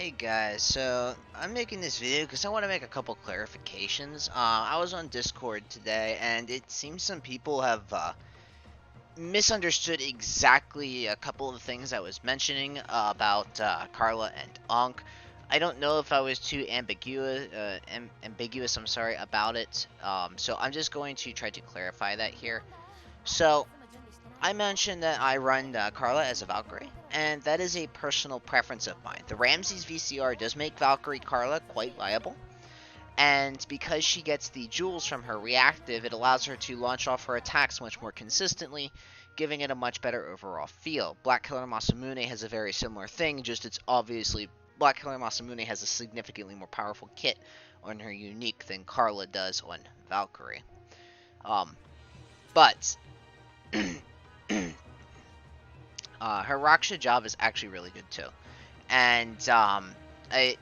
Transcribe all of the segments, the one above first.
Hey guys, so I'm making this video because I want to make a couple clarifications. I was on Discord today, and it seems some people have misunderstood exactly a couple of the things I was mentioning about Karla and Ankh. I don't know if I was too ambiguous. I'm sorry about it. So I'm just going to try to clarify that here. So I mentioned that I run Karla as a Valkyrie, and that is a personal preference of mine. The Ramses VCR does make Valkyrie Karla quite viable, and because she gets the jewels from her reactive, it allows her to launch off her attacks much more consistently, giving it a much better overall feel. Black Killer Masamune has a very similar thing, just it's obviously Black Killer Masamune has a significantly more powerful kit on her unique than Karla does on Valkyrie. But her Raksha job is actually really good too, and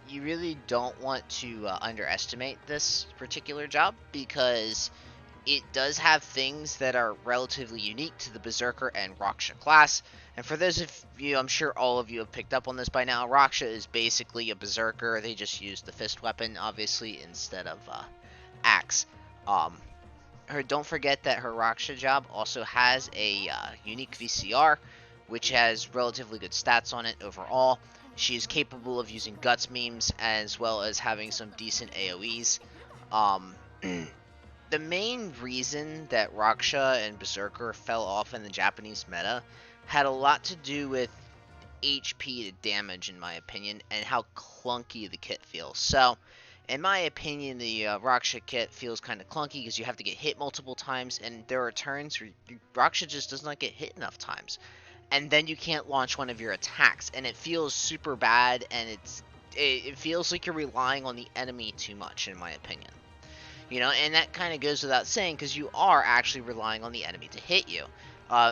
you really don't want to underestimate this particular job because it does have things that are relatively unique to the Berserker and Raksha class. And for those of you, I'm sure all of you have picked up on this by now, Raksha is basically a Berserker. They just use the fist weapon, obviously, instead of axe. Don't forget that her Raksha job also has a unique VCR, which has relatively good stats on it overall. She is capable of using guts memes as well as having some decent AoEs. The main reason that Raksha and Berserker fell off in the Japanese meta had a lot to do with HP to damage, in my opinion, and how clunky the kit feels. So, in my opinion, the Raksha kit feels kind of clunky because you have to get hit multiple times, and there are turns where Raksha just does not get hit enough times. And then you can't launch one of your attacks, and it feels super bad, and it feels like you're relying on the enemy too much, in my opinion. And that kind of goes without saying because you are actually relying on the enemy to hit you.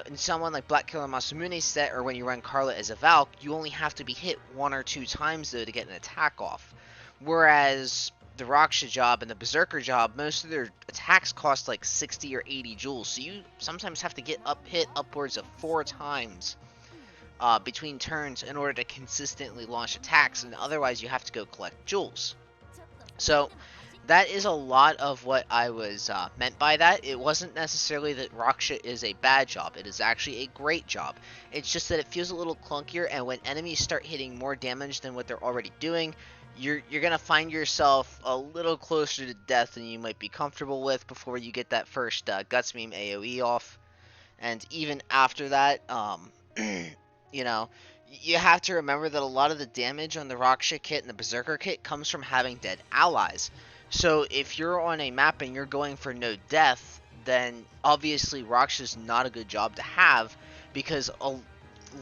In someone like Black Killer Masamune's set, or when you run Karla as a Valk, you only have to be hit 1 or 2 times though to get an attack off. Whereas the Raksha job and the Berserker job, most of their attacks cost like 60 or 80 jewels, so you sometimes have to get hit upwards of 4 times between turns in order to consistently launch attacks, and otherwise you have to go collect jewels. So that is a lot of what I was meant by that. It wasn't necessarily that Raksha is a bad job. It is actually a great job. It's just that it feels a little clunkier, and when enemies start hitting more damage than what they're already doing, you're going to find yourself a little closer to death than you might be comfortable with before you get that first Guts Meme AoE off. And even after that, you know, you have to remember that a lot of the damage on the Raksha kit and the Berserker kit comes from having dead allies. So if you're on a map and you're going for no death, then obviously Raksha is not a good job to have because a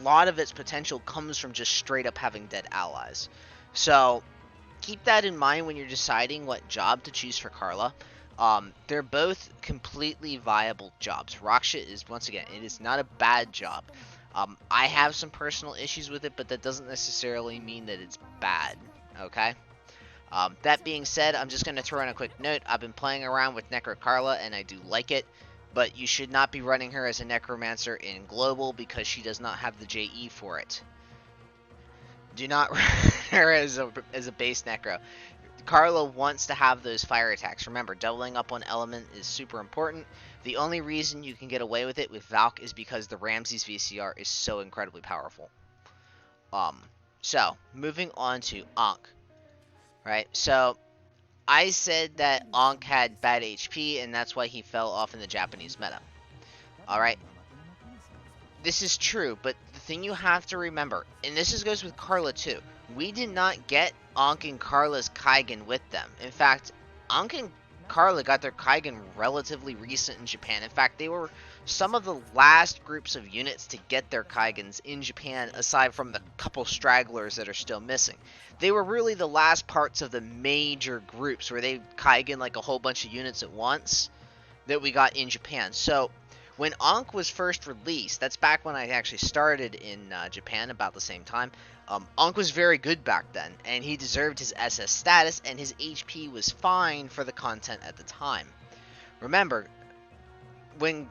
lot of its potential comes from just straight up having dead allies. So keep that in mind when you're deciding what job to choose for Karla. They're both completely viable jobs. Raksha is, once again, it is not a bad job. I have some personal issues with it, but that doesn't necessarily mean that it's bad, okay? That being said, I'm just going to throw in a quick note. I've been playing around with Necro Karla, and I do like it, but you should not be running her as a Necromancer in Global because she does not have the JE for it. Do not run her as a base Necro. Karla wants to have those fire attacks. Remember, doubling up on element is super important. The only reason you can get away with it with Valk is because the Ramses VCR is so incredibly powerful. So, moving on to Ankh. Right, so I said that Ankh had bad HP, and that's why he fell off in the Japanese meta. Alright, this is true, but the thing you have to remember, and this goes with Karla too, we did not get Ankh and Karla's Kaigen with them. In fact, Ankh and Karla got their Kaigen relatively recent in Japan. In fact, they were some of the last groups of units to get their Kaigens in Japan, aside from the couple stragglers that are still missing. They were really the last parts of the major groups where they Kaigen like a whole bunch of units at once that we got in Japan. So when Ankh was first released, that's back when I actually started in Japan about the same time, Ankh was very good back then, and he deserved his SS status, and his HP was fine for the content at the time. Remember, when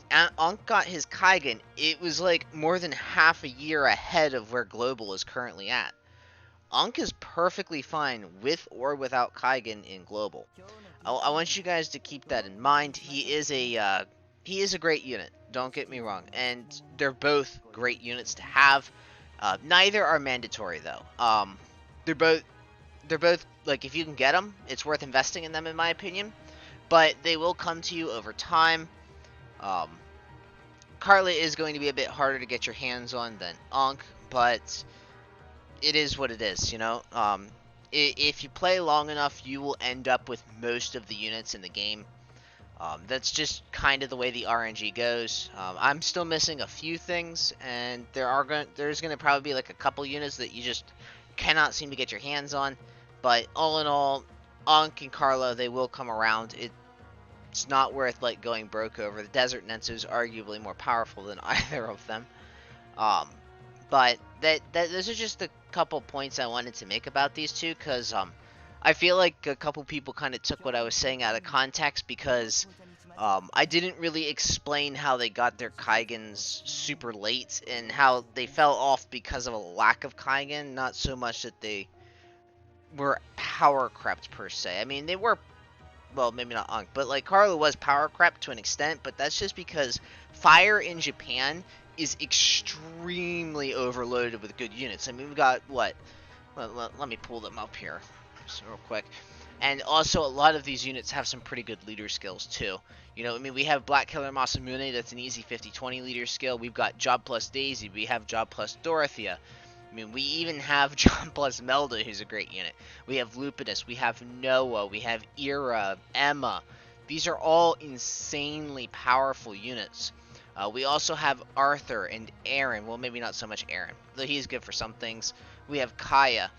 Ankh got his Kaigen, it was like more than half a year ahead of where Global is currently at. Ankh is perfectly fine with or without Kaigen in global. I want you guys to keep that in mind. He is a great unit. Don't get me wrong, and they're both great units to have. Neither are mandatory though. They're both they're both like if you can get them, it's worth investing in them in my opinion. But they will come to you over time. Um, Karla is going to be a bit harder to get your hands on than Ankh, but it is what it is, you know. If you play long enough, you will end up with most of the units in the game. That's just kind of the way the RNG goes. I'm still missing a few things, and there's gonna probably be like a couple units that you just cannot seem to get your hands on. But all in all, Ankh and Karla, they will come around. It's not worth like going broke over. The Desert Netsu is arguably more powerful than either of them. Um, but those are just a couple points I wanted to make about these two, because I feel like a couple people kind of took what I was saying out of context, because I didn't really explain how they got their Kaigens super late and how they fell off because of a lack of Kaigen, not so much that they were power crept per se. I mean, they were, well, maybe not Ankh, but like Karla was power crept to an extent, but that's just because fire in Japan is extremely overloaded with good units. I mean, we've got what? Let me pull them up here just real quick. And also, a lot of these units have some pretty good leader skills too. You know, I mean, we have Black Killer Masamune, that's an easy 50-20 leader skill. We've got Job plus Daisy. We have Job plus Dorothea. I mean, we even have John plus Melda, who's a great unit. We have Lupinus, we have Noah, we have Ira, Emma. These are all insanely powerful units. We also have Arthur and Aaron. Well, maybe not so much Aaron, though he's good for some things. We have Kaya.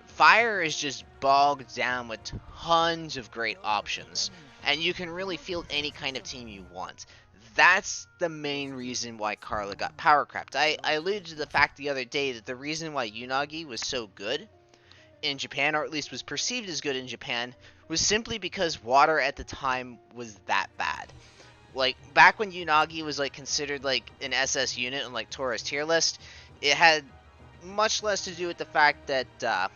Fire is just bogged down with tons of great options, and you can really field any kind of team you want. That's the main reason why Karla got power crept. I alluded to the fact the other day that the reason why Unagi was so good in Japan, or at least was perceived as good in Japan, was simply because water at the time was that bad. Like, back when Unagi was like considered like an SS unit on like Tora's tier list, it had much less to do with the fact that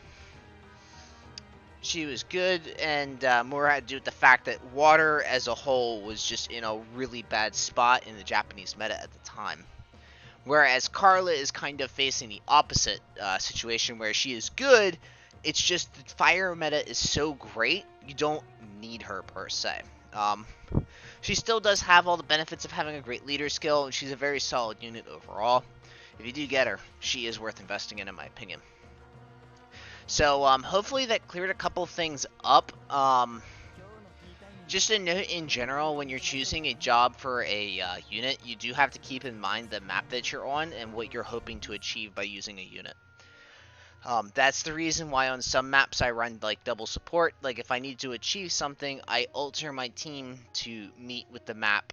she was good, and more had to do with the fact that water as a whole was just in a really bad spot in the Japanese meta at the time. Whereas Karla is kind of facing the opposite situation, where she is good, it's just the fire meta is so great, you don't need her per se. She still does have all the benefits of having a great leader skill, and she's a very solid unit overall. If you do get her, she is worth investing in my opinion. So, hopefully that cleared a couple things up. Just a note in general, when you're choosing a job for a unit, you do have to keep in mind the map that you're on and what you're hoping to achieve by using a unit. That's the reason why on some maps I run like double support. Like if I need to achieve something, I alter my team to meet with the map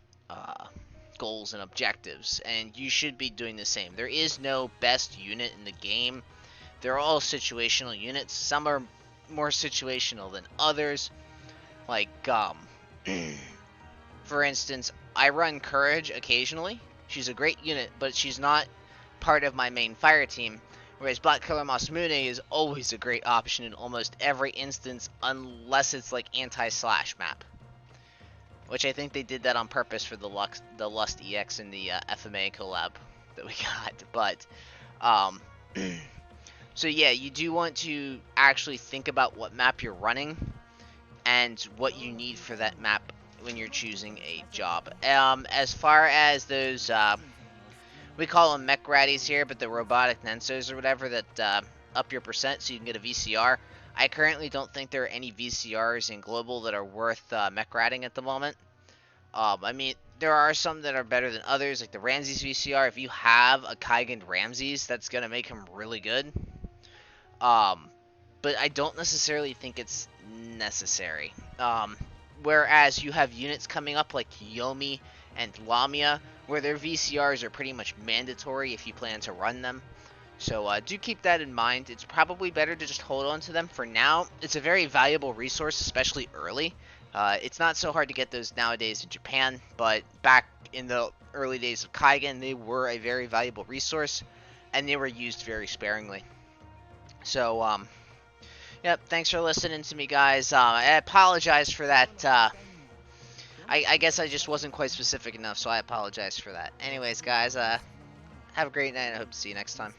goals and objectives, and you should be doing the same. There is no best unit in the game. They're all situational units. Some are more situational than others. Like, for instance, I run Courage occasionally. She's a great unit, but she's not part of my main fire team. Whereas Black Killer Masamune is always a great option in almost every instance, unless it's like anti-slash map. Which I think they did that on purpose for the Lust EX and the FMA collab that we got. But, so yeah, you do want to actually think about what map you're running and what you need for that map when you're choosing a job. As far as those, we call them mech ratties here, but the robotic Nensos or whatever that up your percent so you can get a VCR. I currently don't think there are any VCRs in Global that are worth mech ratting at the moment. I mean, there are some that are better than others, like the Ramses VCR. If you have a Kaigen Ramses, that's going to make him really good. But I don't necessarily think it's necessary. Whereas you have units coming up like Yomi and Lamia, where their VCRs are pretty much mandatory if you plan to run them. So do keep that in mind. It's probably better to just hold on to them for now. It's a very valuable resource, especially early. It's not so hard to get those nowadays in Japan, but back in the early days of Kaigen, they were a very valuable resource, and they were used very sparingly. So, yep, thanks for listening to me, guys. I apologize for that. I guess I just wasn't quite specific enough, so I apologize for that. Anyways, guys, have a great night. I hope to see you next time.